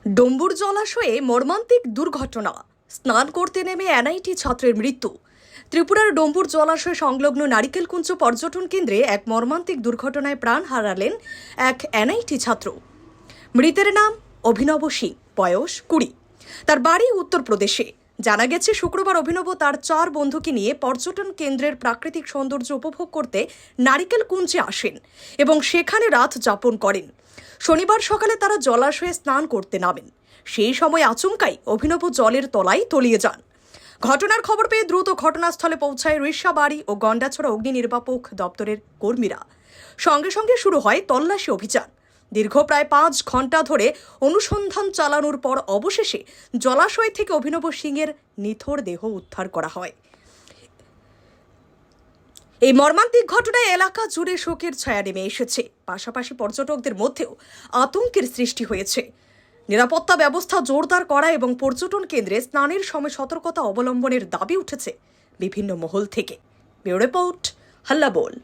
ডম্বুর জলাশয়ে মর্মান্তিক দুর্ঘটনা, স্নান করতে নেমে এনআইটি ছাত্রের মৃত্যু। ত্রিপুরার ডম্বুর জলাশয় সংলগ্ন নারিকেলকুঞ্জ পর্যটন কেন্দ্রে এক মর্মান্তিক দুর্ঘটনায় প্রাণ হারালেন এক এনআইটি ছাত্র। মৃতের নাম অভিনব সিং, বয়স 20। তার বাড়ি উত্তরপ্রদেশে। জানা গেছে, শুক্রবার অভিনব তার 4 বন্ধুকে নিয়ে পর্যটন কেন্দ্রের প্রাকৃতিক সৌন্দর্য উপভোগ করতে নারিকেলকুঞ্জে আসেন এবং সেখানে রাত যাপন করেন। শনিবার সকালে তারা জলাশয়ে স্নান করতে নামেন। সেই সময় আচমকাই অভিনব জলের তলায় তলিয়ে যান। ঘটনার খবর পেয়ে দ্রুত ঘটনাস্থলে পৌঁছায় রিষাবাড়ি ও গন্ডাছড়া অগ্নি নির্বাপক দপ্তরের কর্মীরা। সঙ্গে সঙ্গে শুরু হয় তল্লাশি অভিযান। দীর্ঘ প্রায় 5 ঘন্টা ধরে অনুসন্ধান চালানোর পর অবশেষে জলাশয় থেকে অভিনব সিংয়ের নিথর দেহ উদ্ধার করা হয়। এই মর্মান্তিক ঘটনায় এলাকা জুড়ে শোকের ছায়া নেমে এসেছে। পাশাপাশি পর্যটকদের মধ্যেও আতঙ্কের সৃষ্টি হয়েছে। নিরাপত্তা ব্যবস্থা জোরদার করা এবং পর্যটন কেন্দ্রে স্নানের সময় সতর্কতা অবলম্বনের দাবি উঠেছে বিভিন্ন মহল থেকে। ব্যুরো রিপোর্ট, হাল্লা বোল।